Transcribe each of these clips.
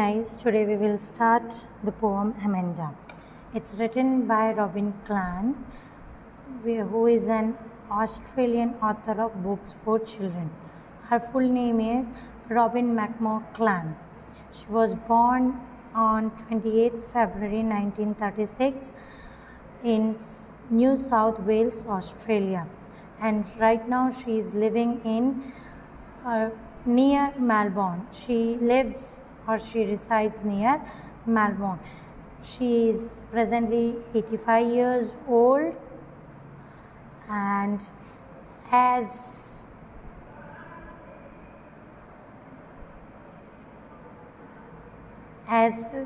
guys, today we will start the poem Amanda. It's written by Robin Clan, who is an Australian author of books for children. Her full name is Robin McMurray Clan. She was born on 28th February 1936 in New South Wales, Australia, and right now she is living in near Melbourne. She resides near Melbourne. She is presently 85 years old and as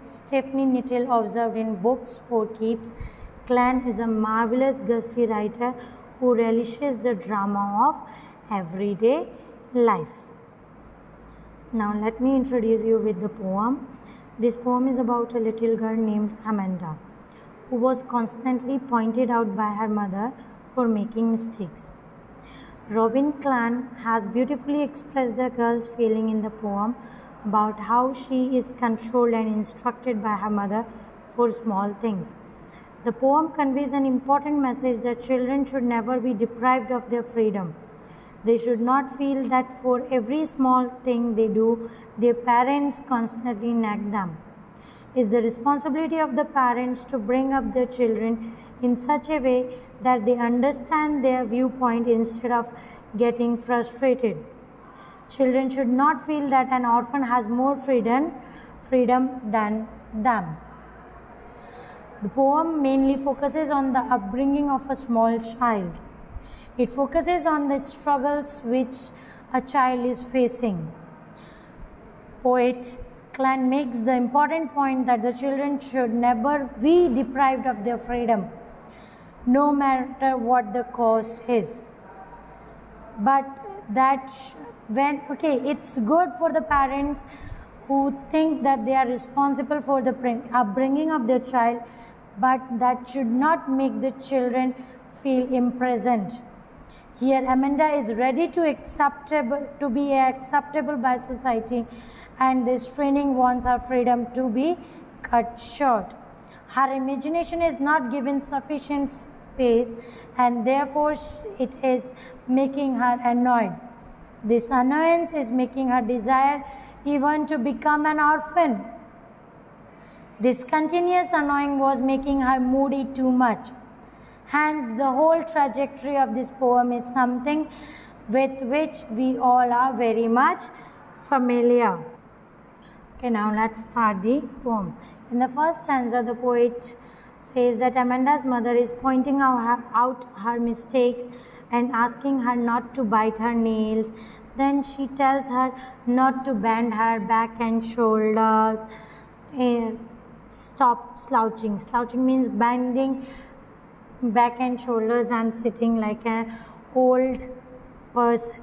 Stephanie Nittell observed in Books for Keeps, Clan is a marvelous gusty writer who relishes the drama of everyday life. Now let me introduce you with the poem. This poem is about a little girl named Amanda who was constantly pointed out by her mother for making mistakes. Robin Clan has beautifully expressed the girl's feeling in the poem about how she is controlled and instructed by her mother for small things. The poem conveys an important message that children should never be deprived of their freedom. They should not feel that for every small thing they do, their parents constantly nag them. It is the responsibility of the parents to bring up their children in such a way that they understand their viewpoint instead of getting frustrated. Children should not feel that an orphan has more freedom than them. The poem mainly focuses on the upbringing of a small child. It focuses on the struggles which a child is facing. Poet Clan makes the important point that the children should never be deprived of their freedom, no matter what the cost is. But it's good for the parents who think that they are responsible for the upbringing of their child, but that should not make the children feel imprisoned. Here Amanda is ready to be acceptable by society, and this training wants her freedom to be cut short. Her imagination is not given sufficient space, and therefore it is making her annoyed. This annoyance is making her desire even to become an orphan. This continuous annoying was making her moody too much. Hence, the whole trajectory of this poem is something with which we all are very much familiar. Okay, now let's start the poem. In the first stanza, the poet says that Amanda's mother is pointing out her mistakes and asking her not to bite her nails. Then she tells her not to bend her back and shoulders. Stop slouching. Slouching means bending back and shoulders and sitting like an old person.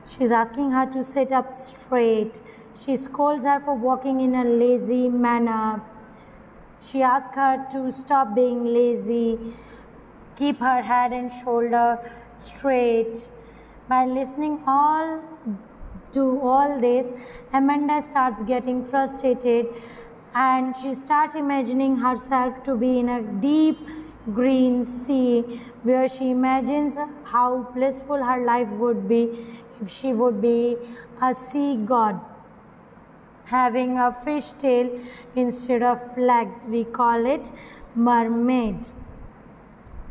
She's asking her to sit up straight. She scolds her for walking in a lazy manner. She asks her to stop being lazy, keep her head and shoulder straight. By listening to all this, Amanda starts getting frustrated and she starts imagining herself to be in a deep green sea where she imagines how blissful her life would be if she would be a sea god having a fish tail instead of legs. We call it mermaid.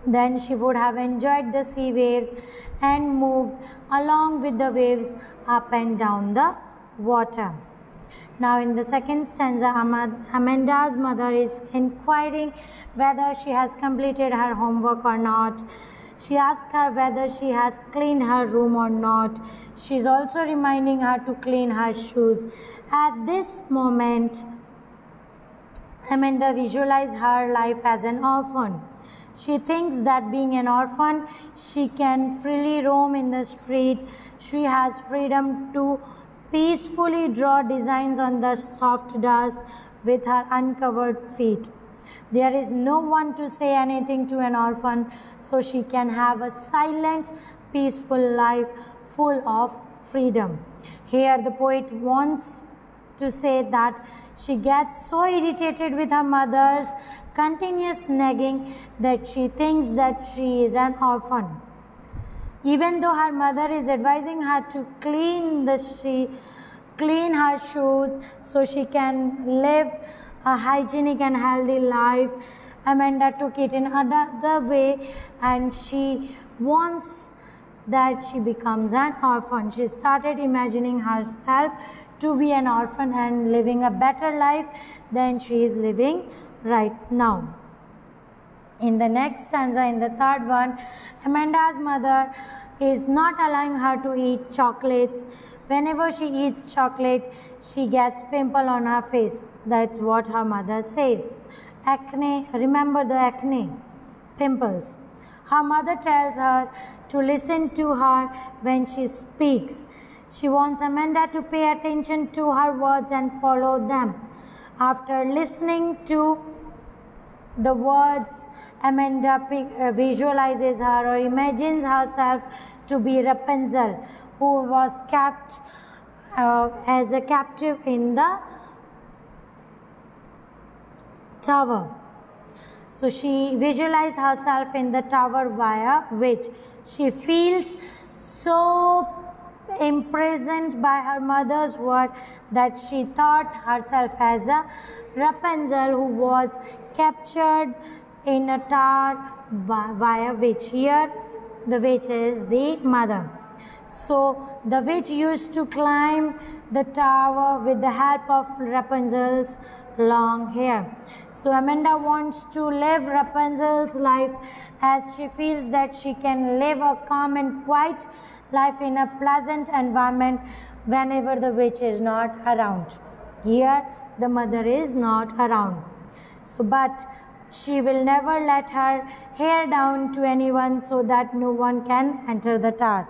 Then she would have enjoyed the sea waves and moved along with the waves up and down the water. Now in the second stanza, Amanda's mother is inquiring whether she has completed her homework or not. She asks her whether she has cleaned her room or not. She is also reminding her to clean her shoes. At this moment, Amanda visualizes her life as an orphan. She thinks that being an orphan, she can freely roam in the street. She has freedom to peacefully draw designs on the soft dust with her uncovered feet. There is no one to say anything to an orphan, so she can have a silent, peaceful life full of freedom. Here the poet wants to say that she gets so irritated with her mother's continuous nagging that she thinks that she is an orphan. Even though her mother is advising her to clean her shoes so she can live a hygienic and healthy life, Amanda took it in another way, and she wants that she becomes an orphan. She started imagining herself to be an orphan and living a better life than she is living right now. In the next stanza, in the third one, Amanda's mother is not allowing her to eat chocolates. Whenever she eats chocolate, she gets pimple on her face. That's what her mother says. Acne, remember the acne, pimples. Her mother tells her to listen to her when she speaks. She wants Amanda to pay attention to her words and follow them. After listening to the words, Amanda visualizes her or imagines herself to be Rapunzel, who was kept as a captive in the tower. So she visualizes herself in the tower via which she feels so imprisoned by her mother's word that she thought herself as a Rapunzel who was captured in a tower via witch. Here the witch is the mother. So the witch used to climb the tower with the help of Rapunzel's long hair. So Amanda wants to live Rapunzel's life as she feels that she can live a calm and quiet life in a pleasant environment whenever the witch is not around. Here the mother is not around. So but she will never let her hair down to anyone so that no one can enter the tower.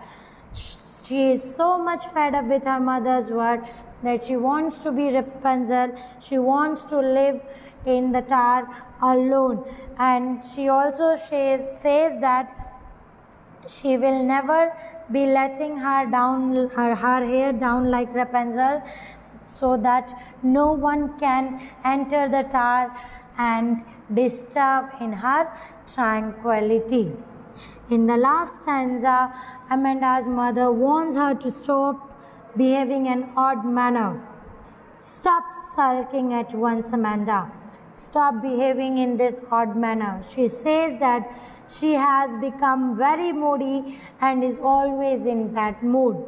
She is so much fed up with her mother's word that she wants to be Rapunzel. She wants to live in the tower alone, and she also says that she will never be letting her hair down like Rapunzel, so that no one can enter the tower and disturb in her tranquility. In the last stanza, Amanda's mother warns her to stop behaving in odd manner. Stop sulking at once, Amanda. Stop behaving in this odd manner. She says that she has become very moody and is always in that mood.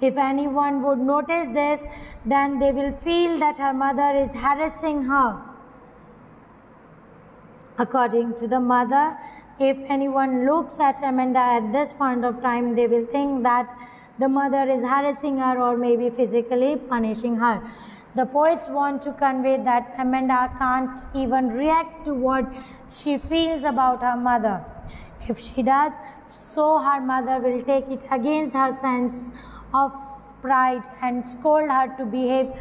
If anyone would notice this, then they will feel that her mother is harassing her. According to the mother, if anyone looks at Amanda at this point of time, they will think that the mother is harassing her or maybe physically punishing her. The poets want to convey that Amanda can't even react to what she feels about her mother. If she does, so her mother will take it against her sense of pride and scold her to behave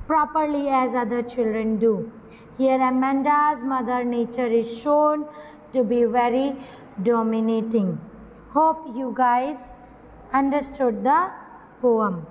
properly as other children do. Here Amanda's mother nature is shown to be very dominating. Hope you guys understood the poem.